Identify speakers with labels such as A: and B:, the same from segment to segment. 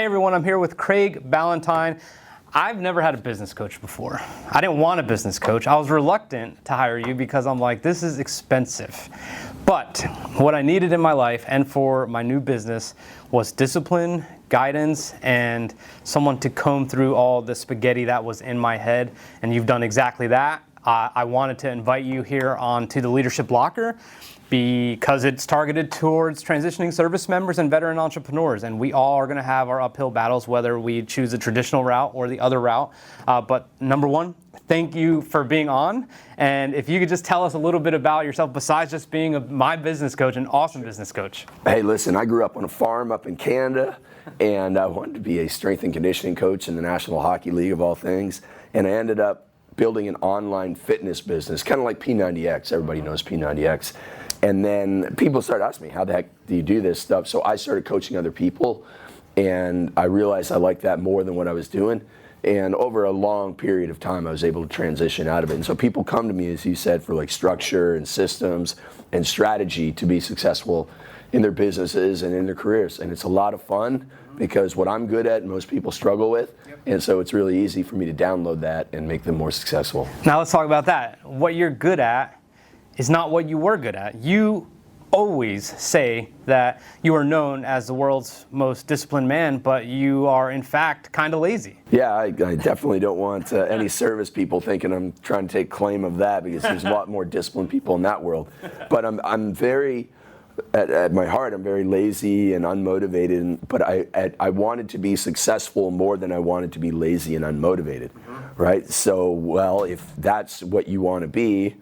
A: everyone, I'm here with Craig Ballantyne. I've never had a business coach before. I didn't want a business coach. I was reluctant to hire you because I'm like, this is expensive. But what I needed in my life and for my new business was discipline, guidance, and someone to comb through all the spaghetti that was in my head. And you've done exactly that. I wanted to invite you here onto the Leadership Locker because it's targeted towards transitioning service members and veteran entrepreneurs. And we all are going to have our uphill battles, whether we choose the traditional route or the other route. But number one, thank you for being on. And if you could just tell us a little bit about yourself besides just being my business coach, an awesome business coach.
B: Hey, listen, I grew up on a farm up in Canada, and I wanted to be a strength and conditioning coach in the National Hockey League of all things. And I ended up building an online fitness business, kind of like P90X. Everybody knows P90X. And then people started asking me, how the heck do you do this stuff? So I started coaching other people, and I realized I liked that more than what I was doing. And over a long period of time, I was able to transition out of it. And so people come to me, as you said, for like structure and systems and strategy to be successful in their businesses and in their careers. And it's a lot of fun because what I'm good at, most people struggle with. And so it's really easy for me to download that and make them more successful.
A: Now let's talk about that. What you're good at is not what you were good at. You always say that you are known as the world's most disciplined man, but you are in fact kind of lazy.
B: Yeah, I definitely don't want any service people thinking I'm trying to take claim of that, because there's a lot more disciplined people in that world. But I'm very, at my heart, I'm very lazy and unmotivated, but I wanted to be successful more than I wanted to be lazy and unmotivated, right? So, well, if that's what you want to be,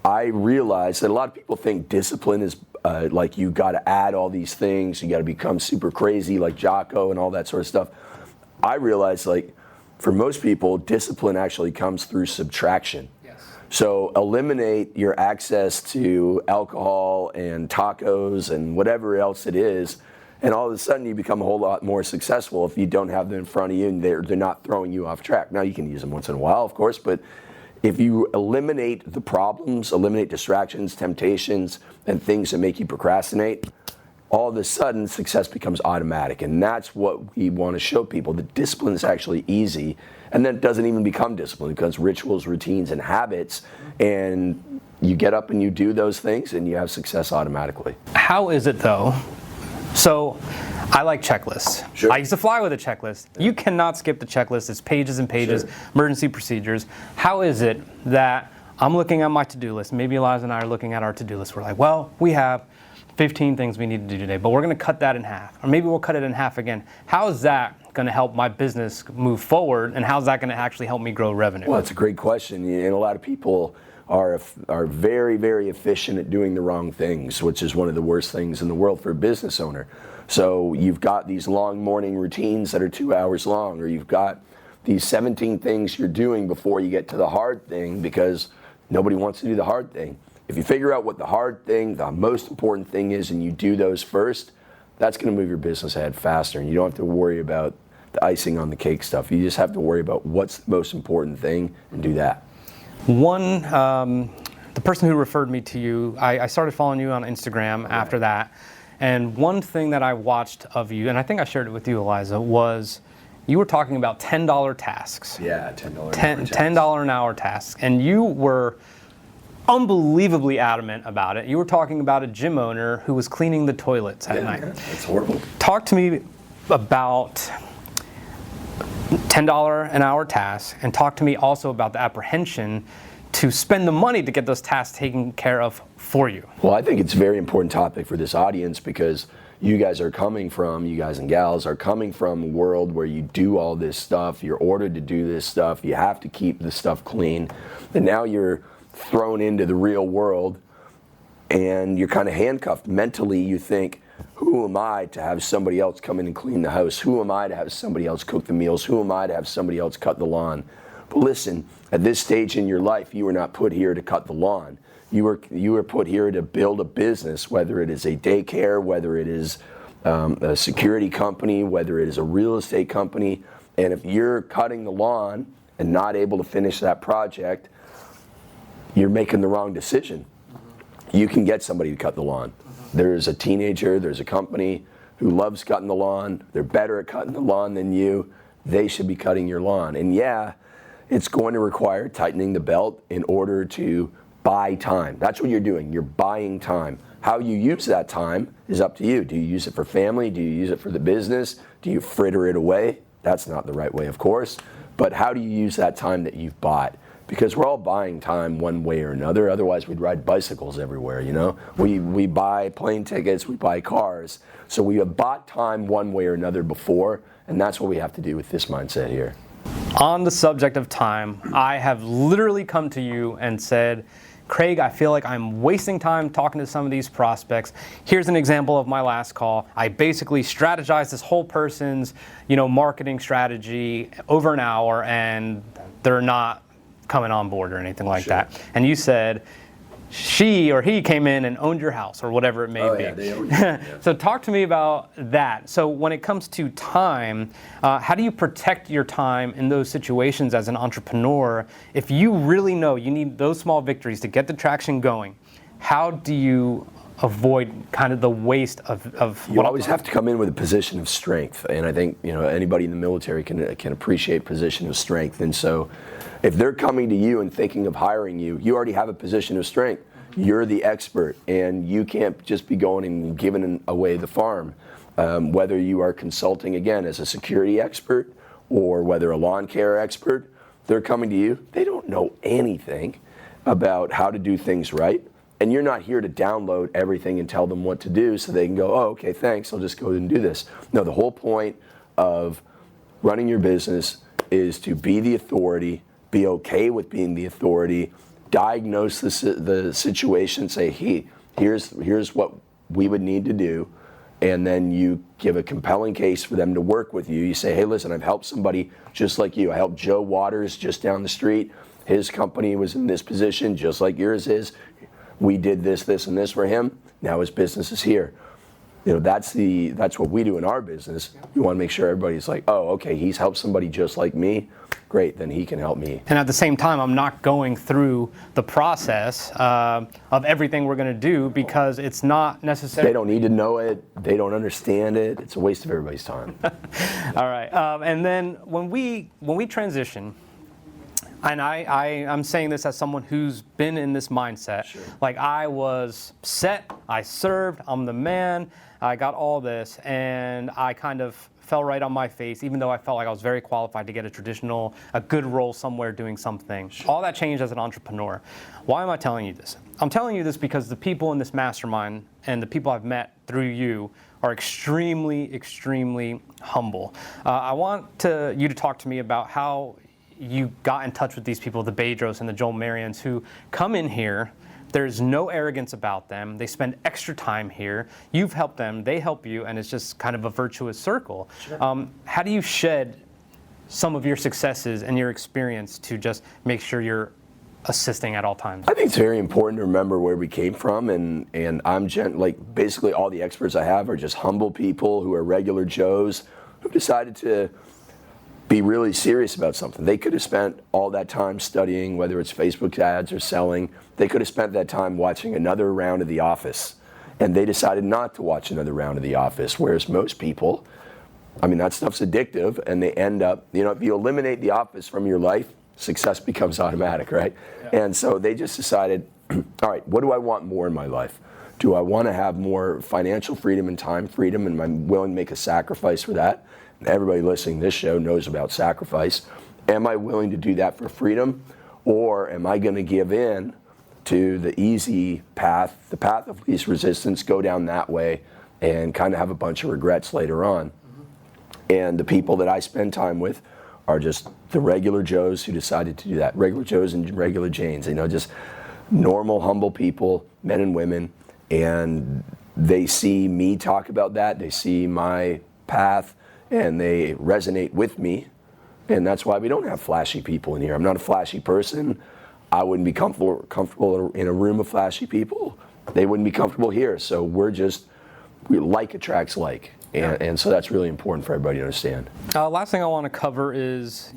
B: I realized that a lot of people think discipline is like you got to add all these things, you got to become super crazy like Jocko and all that sort of stuff. I realized, like, for most people, discipline actually comes through subtraction. Yes. So eliminate your access to alcohol and tacos and whatever else it is, and all of a sudden you become a whole lot more successful if you don't have them in front of you and they're not throwing you off track. Now you can use them once in a while, of course, but if you eliminate the problems, eliminate distractions, temptations, and things that make you procrastinate, all of a sudden success becomes automatic. And that's what we want to show people. The discipline is actually easy, and then it doesn't even become discipline. It becomes rituals, routines, and habits, and you get up and you do those things and you have success automatically.
A: How is it though? So I like checklists.
B: Sure.
A: I used to fly with a checklist. You cannot skip the checklist. It's pages and pages, emergency procedures. How is it that I'm looking at my to-do list? Maybe Eliza and I are looking at our to-do list. We're like, well, we have 15 things we need to do today, but we're going to cut that in half. Or maybe we'll cut it in half again. How is that going to help my business move forward, and how's that going to actually help me grow revenue?
B: Well, it's a great question. And a lot of people are very, very efficient at doing the wrong things, which is one of the worst things in the world for a business owner. So you've got these long morning routines that are 2 hours long, or you've got these 17 things you're doing before you get to the hard thing because nobody wants to do the hard thing. If you figure out what the hard thing, the most important thing is, and you do those first, that's going to move your business ahead faster, and you don't have to worry about the icing on the cake stuff. You just have to worry about what's the most important thing and do that.
A: The person who referred me to you, I started following you on Instagram after that. And one thing that I watched of you, and I think I shared it with you, Eliza, was you were talking about $10 tasks.
B: Yeah, $10
A: $10 an hour tasks. And you were unbelievably adamant about it. You were talking about a gym owner who was cleaning the toilets at night.
B: That's horrible.
A: Talk to me about $10 an hour tasks, and talk to me also about the apprehension to spend the money to get those tasks taken care of for you.
B: Well, I think it's a very important topic for this audience because you guys and gals are coming from a world where you do all this stuff, you're ordered to do this stuff, you have to keep the stuff clean, and now you're thrown into the real world and you're kind of handcuffed. Mentally, you think, who am I to have somebody else come in and clean the house? Who am I to have somebody else cook the meals? Who am I to have somebody else cut the lawn? But listen, at this stage in your life, you were not put here to cut the lawn. You were put here to build a business, whether it is a daycare, whether it is a security company, whether it is a real estate company. And if you're cutting the lawn and not able to finish that project, you're making the wrong decision. You can get somebody to cut the lawn. There's a teenager, there's a company, who loves cutting the lawn. They're better at cutting the lawn than you. They should be cutting your lawn. And yeah, it's going to require tightening the belt in order to buy time. That's what you're doing. You're buying time. How you use that time is up to you. Do you use it for family? Do you use it for the business? Do you fritter it away? That's not the right way, of course. But how do you use that time that you've bought? Because we're all buying time one way or another. Otherwise, we'd ride bicycles everywhere, you know? We buy plane tickets, we buy cars. So we have bought time one way or another before, and that's what we have to do with this mindset here.
A: On the subject of time, I have literally come to you and said, Craig, I feel like I'm wasting time talking to some of these prospects. Here's an example of my last call. I basically strategized this whole person's, marketing strategy over an hour, and they're not coming on board or anything like that. And you said she or he came in and owned your house or whatever it may be.
B: Yeah, they owned it. Yeah.
A: So talk to me about that. So when it comes to time, how do you protect your time in those situations as an entrepreneur? If you really know you need those small victories to get the traction going, how do you avoid kind of the waste of
B: You always have to come in with a position of strength, and I think anybody in the military can appreciate position of strength. And so if they're coming to you and thinking of hiring you, you already have a position of strength. You're the expert, and you can't just be going and giving away the farm. Whether you are consulting, again, as a security expert or whether a lawn care expert, they're coming to you. They don't know anything about how to do things right, and you're not here to download everything and tell them what to do so they can go, oh, okay, thanks, I'll just go and do this. No, the whole point of running your business is to be the authority, be okay with being the authority, diagnose the situation, say, hey, here's what we would need to do, and then you give a compelling case for them to work with you. You say, hey, listen, I've helped somebody just like you. I helped Joe Waters just down the street. His company was in this position just like yours is. We did this, this, and this for him. Now his business is here. That's what we do in our business. You want to make sure everybody's like, oh, okay, he's helped somebody just like me. Great, then he can help me.
A: And at the same time, I'm not going through the process of everything we're going to do because it's not necessary.
B: They don't need to know it. They don't understand it. It's a waste of everybody's time.
A: All right. And then when we transition, and I'm saying this as someone who's been in this mindset.
B: Sure.
A: Like I was set, I served, I'm the man, I got all this, and I kind of fell right on my face, even though I felt like I was very qualified to get a good role somewhere doing something.
B: Sure.
A: All that changed as an entrepreneur. Why am I telling you this? I'm telling you this because the people in this mastermind and the people I've met through you are extremely, extremely humble. I want you to talk to me about how you got in touch with these people, the Bedros and the Joel Marions, who come in here. There's no arrogance about them. They spend extra time here. You've helped them, they help you, and it's just kind of a virtuous circle. Sure. How do you shed some of your successes and your experience to just make sure you're assisting at all times?
B: I think it's very important to remember where we came from, and I'm basically all the experts I have are just humble people who are regular Joes who decided to be really serious about something. They could have spent all that time studying, whether it's Facebook ads or selling. They could have spent that time watching another round of The Office, and they decided not to watch another round of The Office, whereas most people, that stuff's addictive, and they end up, if you eliminate The Office from your life, success becomes automatic, right? Yeah. And so they just decided, all right, what do I want more in my life? Do I want to have more financial freedom and time freedom, and am I willing to make a sacrifice for that? Everybody listening to this show knows about sacrifice. Am I willing to do that for freedom, or am I going to give in to the easy path, the path of least resistance, go down that way and kind of have a bunch of regrets later on? Mm-hmm. And the people that I spend time with are just the regular Joes who decided to do that. Regular Joes and regular Janes, just normal, humble people, men and women, and they see me talk about that, they see my path, and they resonate with me, and that's why we don't have flashy people in here. I'm not a flashy person. I wouldn't be comfortable in a room of flashy people. They wouldn't be comfortable here. So we like attracts like, and so that's really important for everybody to understand.
A: Last thing I want to cover is,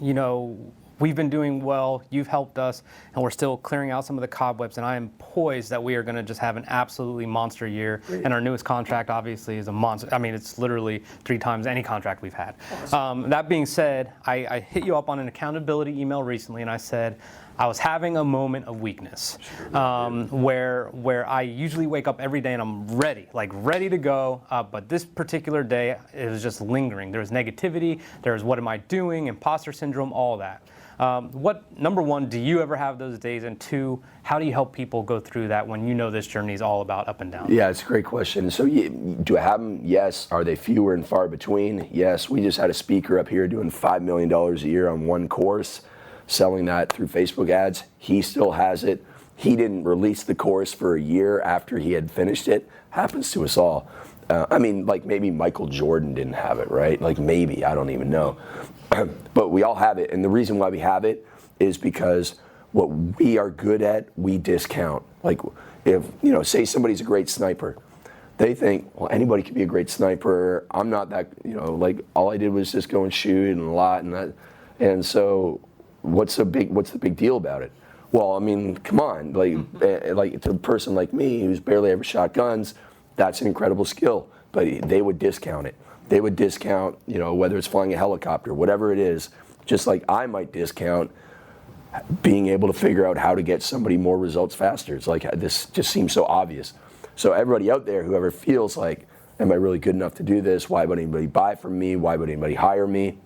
A: we've been doing well, you've helped us, and we're still clearing out some of the cobwebs, and I am poised that we are going to just have an absolutely monster year. And our newest contract obviously is a monster. I mean, it's literally 3 times any contract we've had. That being said, I hit you up on an accountability email recently, and I said I was having a moment of weakness, where I usually wake up every day and I'm ready to go, but this particular day it was just lingering. There was negativity, there was what am I doing, imposter syndrome, all that. Number one, do you ever have those days? And 2, how do you help people go through that when you know this journey is all about up and down?
B: Yeah, it's a great question. So do I have them? Yes. Are they fewer and far between? Yes. We just had a speaker up here doing $5 million a year on one course, selling that through Facebook ads. He still has it. He didn't release the course for a year after he had finished it. Happens to us all. I mean, like maybe Michael Jordan didn't have it, right? Like maybe, I don't even know. But we all have it. And the reason why we have it is because what we are good at, we discount. Like if, say somebody's a great sniper. They think, well, anybody can be a great sniper. I'm not that, like all I did was just go and shoot and a lot and that. And so what's the big deal about it? Well, I mean, come on, like to a person like me who's barely ever shot guns, that's an incredible skill. But they would discount it. They would discount, whether it's flying a helicopter, whatever it is, just like I might discount being able to figure out how to get somebody more results faster. It's like this just seems so obvious. So everybody out there, whoever feels like, am I really good enough to do this? Why would anybody buy from me? Why would anybody hire me?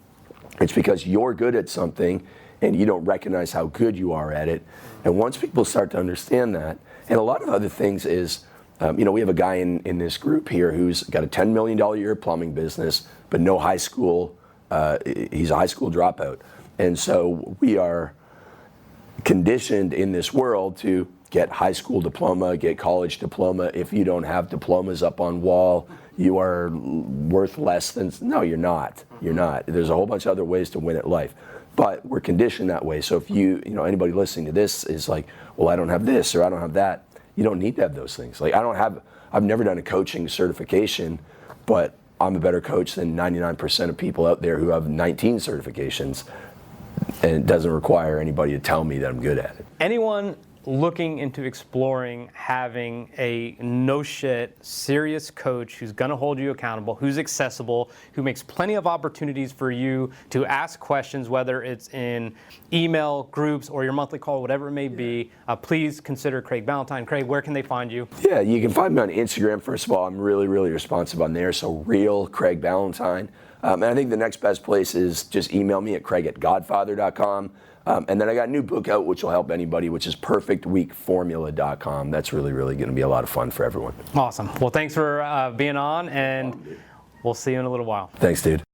B: It's because you're good at something and you don't recognize how good you are at it. And once people start to understand that, and a lot of other things is, we have a guy in this group here who's got a $10 million a year plumbing business, but no high school, he's a high school dropout. And so we are conditioned in this world to get high school diploma, get college diploma. If you don't have diplomas up on wall, you are worth less than, no, you're not. You're not. There's a whole bunch of other ways to win at life. But we're conditioned that way. So if anybody listening to this is like, well, I don't have this or I don't have that, you don't need to have those things. Like I've never done a coaching certification, but I'm a better coach than 99% of people out there who have 19 certifications, and it doesn't require anybody to tell me that I'm good at it.
A: Anyone looking into exploring having a no shit, serious coach who's going to hold you accountable, who's accessible, who makes plenty of opportunities for you to ask questions, whether it's in email, groups, or your monthly call, whatever it may be, please consider Craig Ballantyne. Craig, where can they find you?
B: Yeah, you can find me on Instagram. First of all, I'm really, really responsive on there. So real Craig Ballantyne. And I think the next best place is just email me at craig@godfather.com. And then I got a new book out, which will help anybody, which is perfectweekformula.com. That's really, really going to be a lot of fun for everyone.
A: Awesome. Well, thanks for being on, and we'll see you in a little while.
B: Thanks, dude.